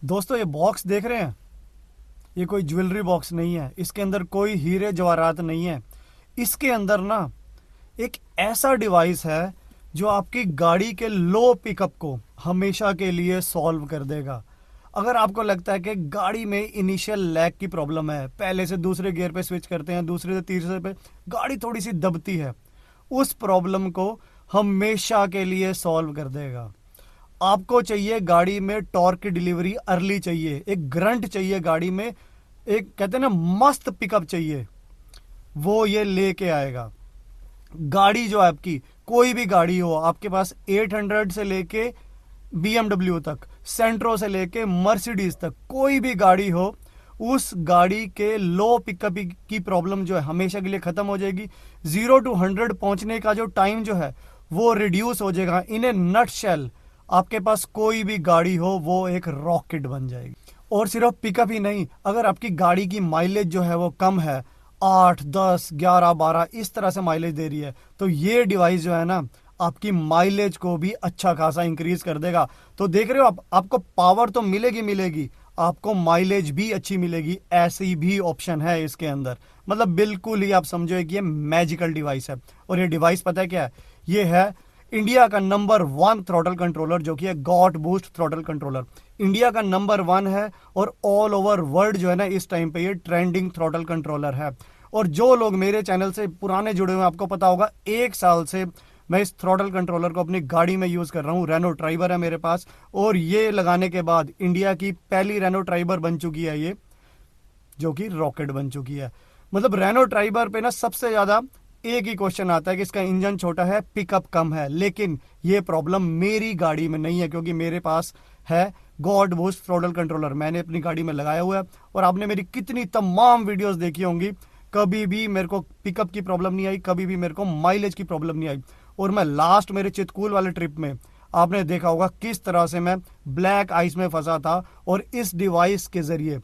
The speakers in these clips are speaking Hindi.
दोस्तों ये बॉक्स देख रहे हैं, ये कोई ज्वेलरी बॉक्स नहीं है। इसके अंदर कोई हीरे जवाहरात नहीं है। इसके अंदर ना एक ऐसा डिवाइस है जो आपकी गाड़ी के लो पिकअप को हमेशा के लिए सॉल्व कर देगा। अगर आपको लगता है कि गाड़ी में इनिशियल लैग की प्रॉब्लम है, पहले से दूसरे गियर पे स्विच करते हैं, दूसरे से तीसरे पे गाड़ी थोड़ी सी दबती है, उस प्रॉब्लम को हमेशा के लिए सॉल्व कर देगा। आपको चाहिए गाड़ी में टॉर्क की डिलीवरी अर्ली चाहिए, एक ग्रंट चाहिए गाड़ी में, एक कहते हैं ना मस्त पिकअप चाहिए, वो ये लेके आएगा। गाड़ी जो आपकी कोई भी गाड़ी हो, आपके पास 800 से लेके BMW तक, सेंट्रो से लेके मर्सिडीज तक, कोई भी गाड़ी हो, उस गाड़ी के लो पिकअप की प्रॉब्लम जो है हमेशा के लिए खत्म हो जाएगी। 0 to 100 पहुंचने का जो टाइम जो है वो रिड्यूस हो जाएगा। इन ए नट शेल आपके पास कोई भी गाड़ी हो वो एक रॉकेट बन जाएगी। और सिर्फ पिकअप ही नहीं, अगर आपकी गाड़ी की माइलेज जो है वो कम है, 8, 10, 11, 12 इस तरह से माइलेज दे रही है, तो ये डिवाइस जो है ना आपकी माइलेज को भी अच्छा खासा इंक्रीज कर देगा। तो देख रहे हो आप, आपको पावर तो मिलेगी मिलेगी, आपको माइलेज भी अच्छी मिलेगी। ऐसी भी ऑप्शन है इसके अंदर। मतलब बिल्कुल ही आप समझो कि ये मैजिकल डिवाइस है। और ये डिवाइस पता है क्या है? ये है इंडिया का नंबर 1 थ्रॉटल कंट्रोलर, जो कि है God boost throttle controller. India का नंबर 1 है और ऑल ओवर वर्ल्ड जो है ना इस टाइम पे ये ट्रेंडिंग थ्रॉटल कंट्रोलर है। और जो लोग मेरे चैनल से पुराने जुड़े हुए हैं, आपको पता होगा 1 साल से मैं इस थ्रॉटल कंट्रोलर को अपनी गाड़ी में यूज कर रहा हूँ। रेनो ट्राइबर है मेरे पास, और ये लगाने के बाद इंडिया की पहली रेनो ट्राइबर बन चुकी है ये, जो कि रॉकेट बन चुकी है। मतलब रेनो ट्राइबर पे ना सबसे ज्यादा एक ही क्वेश्चन आता है कि इसका इंजन छोटा है, पिकअप कम है। लेकिन ये प्रॉब्लम मेरी गाड़ी में नहीं है, क्योंकि मेरे पास है गॉड बूस्ट थ्रॉटल कंट्रोलर। मैंने अपनी गाड़ी में लगाया हुआ है, और आपने मेरी कितनी तमाम वीडियोस देखी होंगी, कभी भी मेरे को पिकअप की प्रॉब्लम नहीं आई, कभी भी मेरे को माइलेज की प्रॉब्लम नहीं आई। और मैं लास्ट मेरे चितकूल वाले ट्रिप में आपने देखा होगा किस तरह से मैं ब्लैक आइस में फंसा था, और इस डिवाइस के जरिए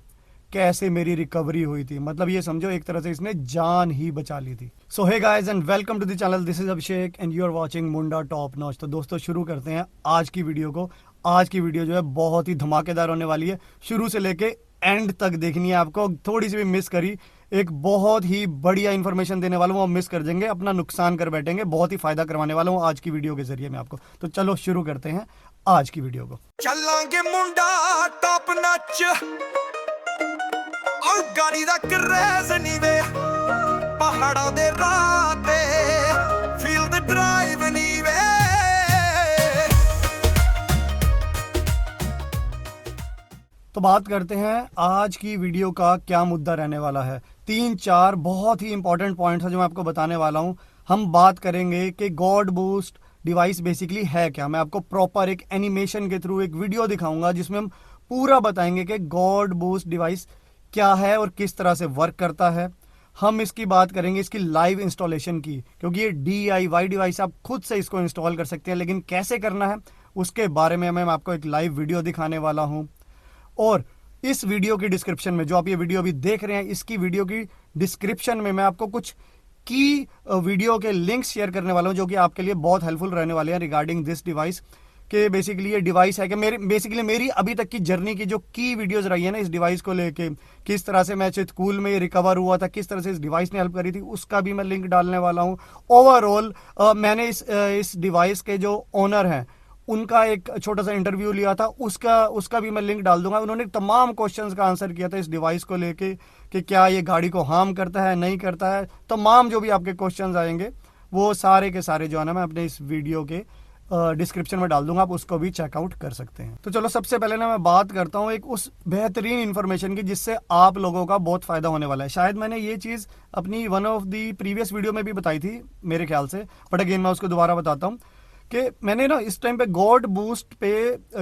कैसे मेरी रिकवरी हुई थी। मतलब ये समझो एक तरह से इसने जान ही बचा ली थी। So hey guys and welcome to the channel, this is Abhishek and you are watching Munda top notch. तो दोस्तों शुरू करते हैं आज की वीडियो को। आज की वीडियो जो है बहुत ही धमाकेदार होने वाली है, शुरू से लेके एंड तक देखनी है आपको। थोड़ी सी भी मिस करी, एक बहुत ही बढ़िया इंफॉर्मेशन देने वाला हूँ, आप मिस कर देंगे, अपना नुकसान कर बैठेंगे। बहुत ही फायदा करवाने वाला हूँ आज की वीडियो के जरिए मैं आपको। तो चलो शुरू करते हैं आज की वीडियो को। ਚੱਲਾਂਗੇ ਮੁੰਡਾ ਟੌਪ ਨੱਚ ਉਹ ਗਾੜੀ ਦਾ ਕਰੇਜ਼ ਨਹੀਂ ਵੇ ਪਹਾੜਾਂ ਦੇ ਰਾਹ ਤੇ ਫੀਲ ਦ ਡਰਾਈਵ ਨਹੀਂ ਵੇ। तो बात करते हैं आज की वीडियो का क्या मुद्दा रहने वाला है। 3-4 बहुत ही इंपॉर्टेंट पॉइंट्स है जो मैं आपको बताने वाला हूं। हम बात करेंगे कि गॉड बूस्ट डिवाइस बेसिकली है क्या। मैं आपको प्रॉपर एक एनिमेशन के थ्रू एक वीडियो दिखाऊंगा जिसमें हम पूरा बताएंगे कि गॉड बूस्ट डिवाइस क्या है और किस तरह से वर्क करता है। हम इसकी बात करेंगे इसकी लाइव इंस्टॉलेशन की, क्योंकि ये DIY डिवाइस आप खुद से इसको इंस्टॉल कर सकते हैं, लेकिन कैसे करना है उसके बारे में मैं आपको एक लाइव वीडियो दिखाने वाला हूं। और इस वीडियो की डिस्क्रिप्शन में, जो आप ये वीडियो अभी देख रहे हैं, इसकी वीडियो की डिस्क्रिप्शन में मैं आपको कुछ की वीडियो के लिंक्स शेयर करने वाला हूं जो कि आपके लिए बहुत हेल्पफुल रहने वाले हैं रिगार्डिंग दिस डिवाइस। कि बेसिकली ये डिवाइस है कि मेरी अभी तक की जर्नी की जो की वीडियोस रही है ना इस डिवाइस को लेके, किस तरह से मैं चितकूल में रिकवर हुआ था, किस तरह से इस डिवाइस ने हेल्प करी थी, उसका भी मैं लिंक डालने वाला हूं। ओवरऑल मैंने इस डिवाइस के जो ओनर हैं उनका एक छोटा सा इंटरव्यू लिया था, उसका भी मैं लिंक डाल दूंगा। उन्होंने तमाम क्वेश्चंस का आंसर किया था इस डिवाइस को लेके कि क्या ये गाड़ी को हार्म करता है, नहीं करता है। तमाम जो भी आपके क्वेश्चंस आएंगे वो सारे के सारे जो है ना मैं अपने इस वीडियो के डिस्क्रिप्शन में डाल दूंगा, आप उसको भी चेकआउट कर सकते हैं। तो चलो सबसे पहले ना मैं बात करता हूँ एक उस बेहतरीन इंफॉर्मेशन की जिससे आप लोगों का बहुत फायदा होने वाला है। शायद मैंने ये चीज अपनी one of the previous video में भी बताई थी मेरे ख्याल से, बट अगेन मैं उसको दोबारा बताता हूँ कि मैंने ना इस टाइम पे गॉड बूस्ट पे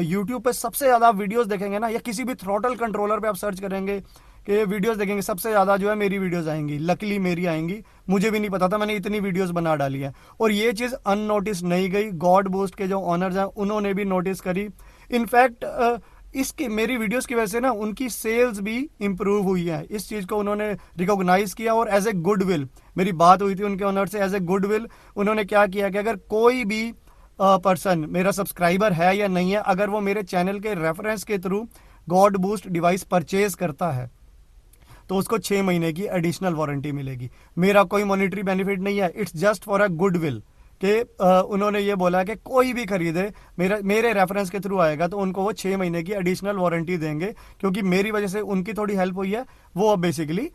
यूट्यूब पे सबसे ज्यादा वीडियोस देखेंगे ना, या किसी भी थ्रॉटल कंट्रोलर पे आप सर्च करेंगे कि वीडियोस देखेंगे, सबसे ज्यादा जो है मेरी वीडियोस आएंगी। लकीली मेरी आएंगी, मुझे भी नहीं पता था, मैंने इतनी वीडियोस बना डाली है। और ये चीज अननोटिस नहीं गई, गॉड बूस्ट के जो ऑनर्स हैं उन्होंने भी नोटिस करी। इनफैक्ट इसकी मेरी वीडियोस की वजह से ना उनकी सेल्स भी इंप्रूव हुई है। इस चीज को उन्होंने रिकॉग्नाइज किया और एज ए गुडविल, मेरी बात हुई थी उनके ऑनर से, एज ए गुडविल उन्होंने क्या किया कि अगर कोई भी पर्सन मेरा सब्सक्राइबर है या नहीं है, अगर वो मेरे चैनल के रेफरेंस के through God boost device purchase करता है तो उसको 6 महीने की एडिशनल वारंटी मिलेगी। मेरा कोई मॉनिटरी बेनिफिट नहीं है, it's just for a goodwill कि उन्होंने ये बोला कि कोई भी खरीदे मेरे रेफरेंस के थ्रू आएगा तो उनको वो 6 महीने की एडिशनल वारंटी देंगे, क्योंकि मेरी वजह से उनकी थोड़ी हेल्प हुई है। वो अब बेसिकली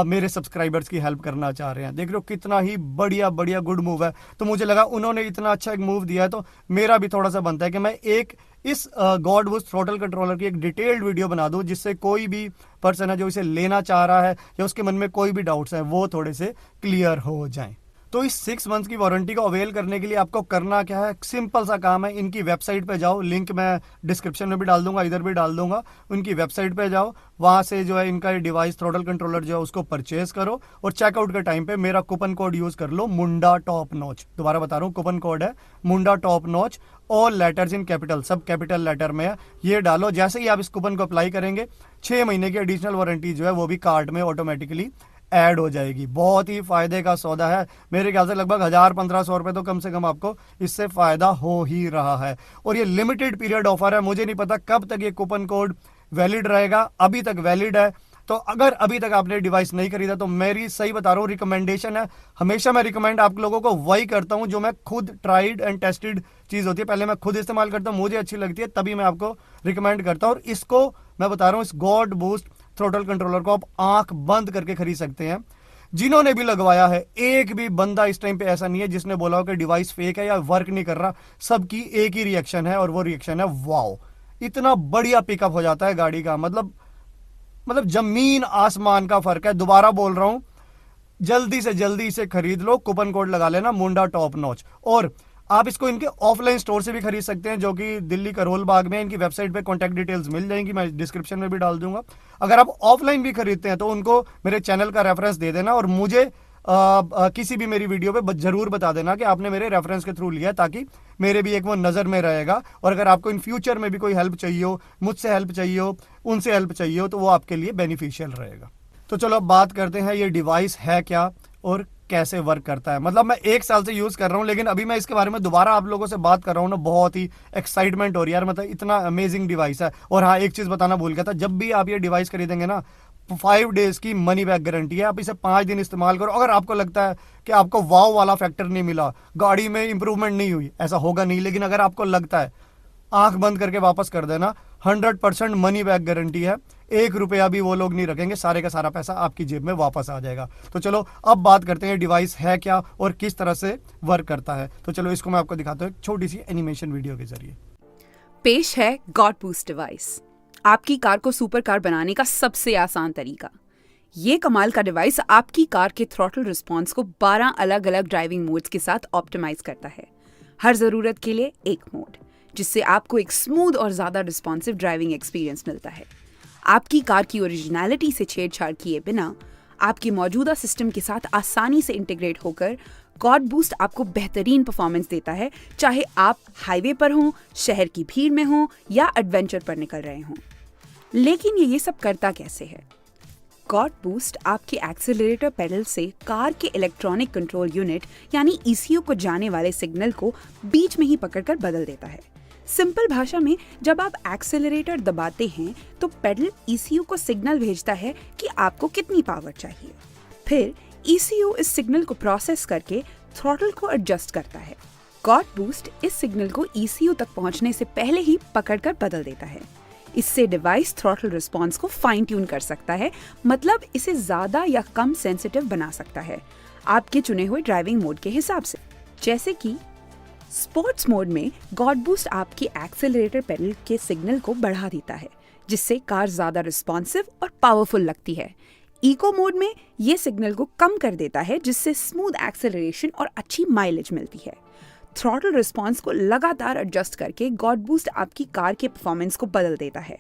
मेरे सब्सक्राइबर्स की हेल्प करना चाह रहे हैं। देख रहे हो कितना ही बढ़िया बढ़िया गुड मूव है। तो मुझे लगा उन्होंने इतना अच्छा एक मूव दिया है तो मेरा भी थोड़ा सा बनता है कि मैं एक इस गॉड बूस्ट थ्रॉटल कंट्रोलर की एक डिटेल्ड वीडियो बना दूं, जिससे कोई भी पर्सन है जो इसे लेना चाह रहा है या उसके मन में कोई भी डाउट्स हैं वो थोड़े से क्लियर हो जाएं। तो इस 6 मंथ्स की वारंटी को अवेल करने के लिए आपको करना क्या है, सिंपल सा काम है। इनकी वेबसाइट पे जाओ, लिंक मैं डिस्क्रिप्शन में भी डाल दूंगा, इधर भी डाल दूंगा। उनकी वेबसाइट पे जाओ, वहां से जो है इनका डिवाइस थ्रॉटल कंट्रोलर जो है उसको परचेज करो और चेकआउट के टाइम पे मेरा कूपन कोड यूज कर लो, मुंडा टॉप नॉच। दोबारा बता रहा हूँ, कूपन कोड है Munda top notch, all letters in capital, सब कैपिटल लेटर में है। ये डालो, जैसे ही आप इस कूपन को अप्लाई करेंगे 6 महीने की एडिशनल वारंटी जो है वो भी कार्ड में ऑटोमेटिकली ऐड हो जाएगी। बहुत ही फायदे का सौदा है। मेरे ख्याल से लगभग 1000-1500 रुपए तो कम से कम आपको इससे फायदा हो ही रहा है। और ये लिमिटेड पीरियड ऑफर है, मुझे नहीं पता कब तक ये कूपन कोड वैलिड रहेगा, अभी तक वैलिड है। तो अगर अभी तक आपने डिवाइस नहीं खरीदा तो मेरी सही बता रहा हूँ रिकमेंडेशन है, हमेशा मैं रिकमेंड आप लोगों को वही करता हूँ जो मैं खुद ट्राइड एंड टेस्टेड चीज होती है, पहले मैं खुद इस्तेमाल करता हूँ, मुझे अच्छी लगती है, तभी मैं आपको रिकमेंड करता हूँ। और इसको मैं बता रहा हूँ, इस गॉड बूस्ट थ्रॉटल कंट्रोलर को आप आंख बंद करके खरीद सकते हैं। जिन्होंने भी लगवाया है, एक भी बंदा इस टाइम पे ऐसा नहीं है जिसने बोला हो कि डिवाइस फेक है या वर्क नहीं कर रहा। सबकी एक ही रिएक्शन है और वो रिएक्शन है वाओ, इतना बढ़िया पिकअप हो जाता है गाड़ी का, मतलब जमीन आसमान का फर्क है। दोबारा बोल रहा हूं, जल्दी से जल्दी इसे खरीद लो, कूपन कोड लगा लेना मुंडा टॉप नॉच। और आप इसको इनके ऑफलाइन स्टोर से भी खरीद सकते हैं जो कि दिल्ली करोल बाग में। इनकी वेबसाइट पे कॉन्टैक्ट डिटेल्स मिल जाएंगी, मैं डिस्क्रिप्शन में भी डाल दूंगा। अगर आप ऑफलाइन भी खरीदते हैं तो उनको मेरे चैनल का रेफरेंस दे देना और मुझे किसी भी मेरी वीडियो पे जरूर बता देना कि आपने मेरे रेफरेंस के थ्रू लिया, ताकि मेरे भी एक वो नजर में रहेगा। और अगर आपको इन फ्यूचर में भी कोई हेल्प चाहिए हो, मुझसे हेल्प चाहिए हो, उनसे हेल्प चाहिए हो, तो वो आपके लिए बेनिफिशियल रहेगा। तो चलो अब बात करते हैं ये डिवाइस है क्या और कैसे वर्क करता है। मतलब मैं 1 साल से यूज कर रहा हूं, लेकिन अभी मैं इसके बारे में दोबारा आप लोगों से बात कर रहा हूं ना, बहुत ही एक्साइटमेंट हो रही है यार, मतलब इतना अमेजिंग डिवाइस है। और हाँ, एक चीज बताना भूल गया था, जब भी आप ये डिवाइस खरीदेंगे ना, 5 डेज की मनी बैक गारंटी है। आप इसे 5 दिन इस्तेमाल करो, अगर आपको लगता है कि आपको वाव वाला फैक्टर नहीं मिला, गाड़ी में इंप्रूवमेंट नहीं हुई, ऐसा होगा नहीं, लेकिन अगर आपको लगता है, आंख बंद करके वापस कर देना। 100% मनी बैक गारंटी है, 1 रुपया भी वो लोग नहीं रखेंगे, सारे का सारा पैसा आपकी जेब में वापस आ जाएगा। तो चलो अब बात करते हैं डिवाइस है क्या और किस तरह से वर्क करता है। तो चलो इसको मैं आपको दिखाता हूँ एक छोटी सी एनिमेशन वीडियो के जरिए। पेश है गॉड बूस्ट डिवाइस, आपकी कार को सुपर कार बनाने का सबसे आसान तरीका। ये कमाल का डिवाइस आपकी कार के थ्रॉटल रिस्पॉन्स को 12 अलग अलग ड्राइविंग मोड्स के साथ ऑप्टिमाइज करता है। हर जरूरत के लिए एक मोड, जिससे आपको एक स्मूथ और ज्यादा रिस्पॉन्सिव ड्राइविंग एक्सपीरियंस मिलता है। आपकी कार की ओरिजिनलिटी से छेड़छाड़ किए बिना आपके मौजूदा सिस्टम के साथ आसानी से इंटीग्रेट होकर गॉड बूस्ट आपको बेहतरीन परफॉर्मेंस देता है, चाहे आप हाईवे पर हों, शहर की भीड़ में हों या एडवेंचर पर निकल रहे हों। लेकिन ये सब करता कैसे है? गॉड बूस्ट आपके एक्सेलरेटर पेडल से कार के इलेक्ट्रॉनिक कंट्रोल यूनिट यानी ईसीयू को जाने वाले सिग्नल को बीच में ही पकड़कर बदल देता है। सिंपल भाषा में, जब आप एक्सेलरेटर दबाते हैं तो पेडल ईसीयू को सिग्नल भेजता है कि आपको कितनी पावर चाहिए। फिर ईसीयू इस सिग्नल को प्रोसेस करके थ्रॉटल को एडजस्ट करता है। गॉड बूस्ट इस सिग्नल को ईसीयू तक पहुंचने से पहले ही पकड़कर बदल देता है। इससे डिवाइस थ्रॉटल रिस्पॉन्स को फाइन ट्यून कर सकता है, मतलब इसे ज्यादा या कम सेंसिटिव बना सकता है आपके चुने हुए ड्राइविंग मोड के हिसाब से। जैसे कि स्पोर्ट्स मोड में गॉड बूस्ट आपकी एक्सेलरेटर पेडल के सिग्नल को बढ़ा देता है, जिससे कार ज्यादा रिस्पॉन्सिव और पावरफुल लगती है। इको मोड में ये सिग्नल को कम कर देता है, जिससे स्मूथ एक्सेलरेशन और अच्छी माइलेज मिलती है। थ्रॉटल रिस्पॉन्स को लगातार एडजस्ट करके गॉड बूस्ट आपकी कार के परफॉर्मेंस को बदल देता है,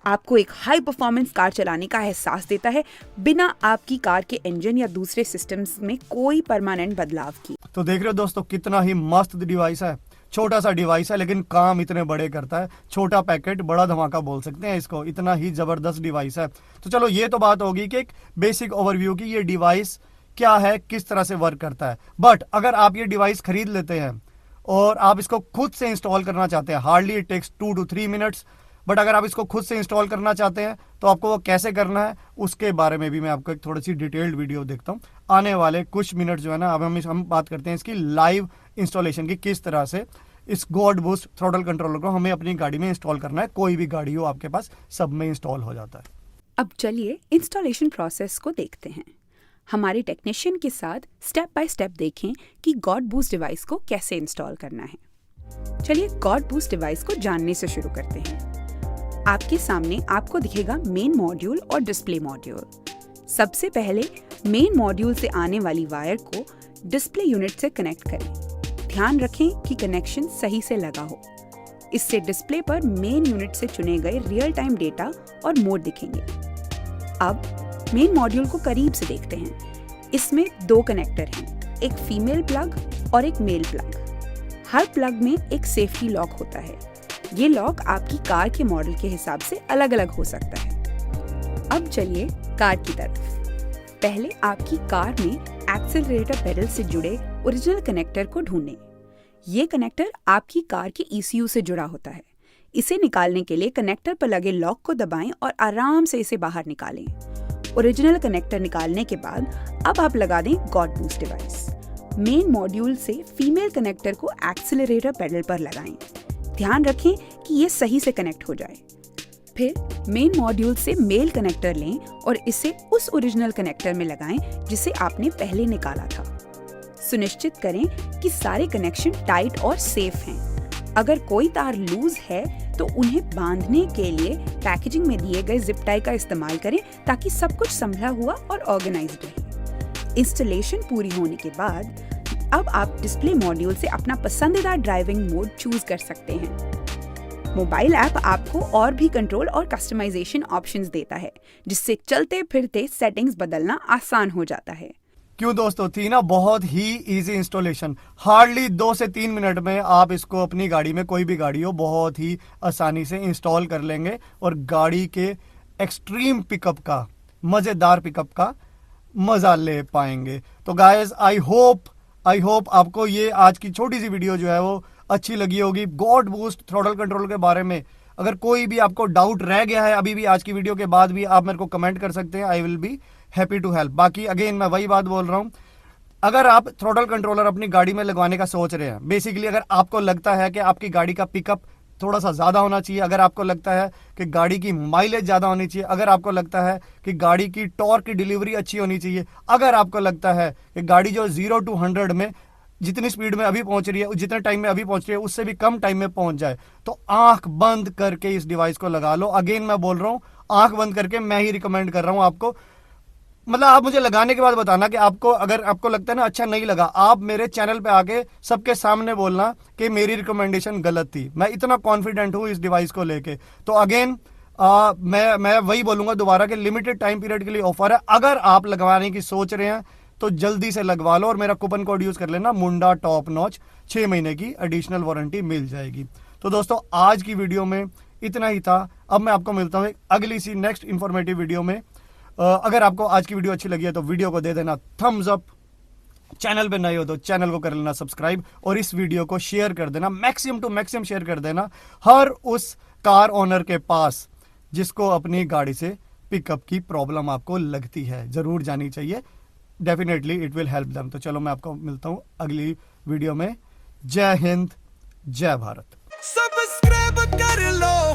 आपको एक हाई परफॉर्मेंस कार चलाने का एहसास देता है, बिना आपकी कार के इंजन या दूसरे सिस्टम्स में कोई परमानेंट बदलाव की। तो देख रहे हो दोस्तों, कितना ही मस्त डिवाइस है। छोटा सा डिवाइस है लेकिन काम इतने बड़े करता है। छोटा पैकेट बड़ा धमाका बोल सकते हैं इसको, इतना ही जबरदस्त डिवाइस है। तो चलो ये तो बात होगी कि एक बेसिक ओवरव्यू की, ये डिवाइस क्या है, किस तरह से वर्क करता है। बट अगर आप ये डिवाइस खरीद लेते हैं और आप इसको खुद से इंस्टॉल करना चाहते हैं, hardly it takes 2 to 3 minutes. But अगर आप इसको खुद से इंस्टॉल करना चाहते हैं तो आपको वो कैसे करना है उसके बारे में भी मैं आपको एक थोड़ी सी डिटेल्ड वीडियो देखता हूँ आने वाले कुछ मिनट जो है ना। अब हम बात करते हैं इसकी लाइव इंस्टॉलेशन की, किस तरह से इस गॉड बूस्ट थ्रॉटल कंट्रोलर को हमें अपनी गाड़ी में इंस्टॉल करना है। कोई भी गाड़ी हो आपके पास, सब में इंस्टॉल हो जाता है। अब चलिए इंस्टॉलेशन प्रोसेस को देखते हैं। हमारे टेक्नीशियन के साथ स्टेप बाय स्टेप देखें कि गॉड बूस्ट डिवाइस को कैसे इंस्टॉल करना है। चलिए गॉड बूस्ट डिवाइस को जानने से शुरू करते हैं। आपके सामने आपको दिखेगा मेन मॉड्यूल और डिस्प्ले मॉड्यूल। सबसे पहले मेन मॉड्यूल से आने वाली वायर को डिस्प्ले यूनिट से कनेक्ट करें। ध्यान रखें कि कनेक्शन सही से लगा हो। इससे डिस्प्ले पर मेन यूनिट से चुने गए रियल टाइम डेटा और मोड दिखेंगे। अब मेन मॉड्यूल को करीब से देखते हैं। इसमें 2 कनेक्टर हैं, एक फीमेल प्लग और एक मेल प्लग। हर प्लग में एक सेफ्टी लॉक होता है। ये लॉक आपकी कार के मॉडल के हिसाब से अलग अलग हो सकता है। अब चलिए कार की तरफ। पहले आपकी कार में एक्सेलरेटर पेडल से जुड़े ओरिजिनल कनेक्टर को ढूंढें। ये कनेक्टर आपकी कार के ECU से जुड़ा होता है। इसे निकालने के लिए कनेक्टर पर लगे लॉक को दबाएं और आराम से इसे बाहर निकालें। ओरिजिनल कनेक्टर निकालने के बाद अब आप लगा दें God boost device. Main module से फीमेल कनेक्टर को एक्सेलरेटर पेडल पर लगाएं। ध्यान रखें कि ये सही से कनेक्ट हो जाए। फिर मेन मॉड्यूल से मेल कनेक्टर लें और इसे उस ओरिजिनल कनेक्टर में लगाएं जिसे आपने पहले निकाला था। सुनिश्चित करें कि सारे कनेक्शन टाइट और सेफ हैं। अगर कोई तार लूज है तो उन्हें बांधने के लिए पैकेजिंग में दिए गए जिप टाई का इस्तेमाल करें ताकि सब कुछ संभला हुआ और ऑर्गेनाइज्ड रहे। इंस्टॉलेशन पूरी होने के बाद अब आप डिस्प्ले मॉड्यूल से अपना पसंदीदा ड्राइविंग मोड चूज कर सकते हैं। मोबाइल ऐप आपको और भी कंट्रोल और कस्टमाइजेशन ऑप्शंस देता है, जिससे चलते फिरते सेटिंग्स बदलना आसान हो जाता है। क्यों दोस्तों, थी ना बहुत ही इजी इंस्टॉलेशन। हार्डली 2 से 3 मिनट में आप इसको अपनी गाड़ी में, कोई भी गाड़ी हो, बहुत ही आसानी से इंस्टॉल कर लेंगे और गाड़ी के एक्सट्रीम पिकअप का, मजेदार पिकअप का मजा ले पाएंगे। तो गाइस आई होप आपको ये आज की छोटी सी वीडियो जो है वो अच्छी लगी होगी। गॉड बूस्ट थ्रॉटल कंट्रोल के बारे में अगर कोई भी आपको डाउट रह गया है अभी भी, आज की वीडियो के बाद भी, आप मेरे को कमेंट कर सकते हैं। I will be happy to help. बाकी अगेन मैं वही बात बोल रहा हूं, अगर आप थ्रॉटल कंट्रोलर अपनी गाड़ी में लगवाने का सोच रहे हैं, बेसिकली अगर आपको लगता है कि आपकी गाड़ी का पिकअप थोड़ा सा ज्यादा होना चाहिए, अगर आपको लगता है कि गाड़ी की माइलेज ज्यादा होनी चाहिए, अगर आपको लगता है कि गाड़ी की टॉर्क की डिलीवरी अच्छी होनी चाहिए, अगर आपको लगता है कि गाड़ी जो 0 to 100 में जितनी स्पीड में अभी पहुंच रही है, जितने टाइम में अभी पहुंच रही है, उससे भी कम टाइम में पहुंच जाए, तो आंख बंद करके इस डिवाइस को लगा लो। अगेन मैं बोल रहा हूं, आंख बंद करके मैं ही रिकमेंड कर रहा हूं आपको। मतलब आप मुझे लगाने के बाद बताना कि आपको, अगर आपको लगता है ना अच्छा नहीं लगा, आप मेरे चैनल पे आके सबके सामने बोलना कि मेरी रिकमेंडेशन गलत थी। मैं इतना कॉन्फिडेंट हूं इस डिवाइस को लेके। तो अगेन मैं वही बोलूंगा दोबारा कि लिमिटेड टाइम पीरियड के लिए ऑफर है। अगर आप लगवाने की सोच रहे हैं तो जल्दी से लगवा लो और मेरा कूपन कोड यूज कर लेना, मुंडा टॉप नॉच। 6 महीने की एडिशनल वारंटी मिल जाएगी। तो दोस्तों आज की वीडियो में इतना ही था। अब मैं आपको मिलता हूं एक अगली सी नेक्स्ट इंफॉर्मेटिव वीडियो में। अगर आपको आज की वीडियो अच्छी लगी है तो वीडियो को दे देना थम्स अप। चैनल पे नए हो तो चैनल को कर लेना सब्सक्राइब और इस वीडियो को शेयर कर देना, मैक्सिमम टू मैक्सिमम शेयर कर देना हर उस कार ओनर के पास जिसको अपनी गाड़ी से पिकअप की प्रॉब्लम आपको लगती है। जरूर जानी चाहिए, definitely it will help them. तो चलो मैं आपको मिलता हूं अगली वीडियो में। जय हिंद, जय भारत। सब्सक्राइब कर लो।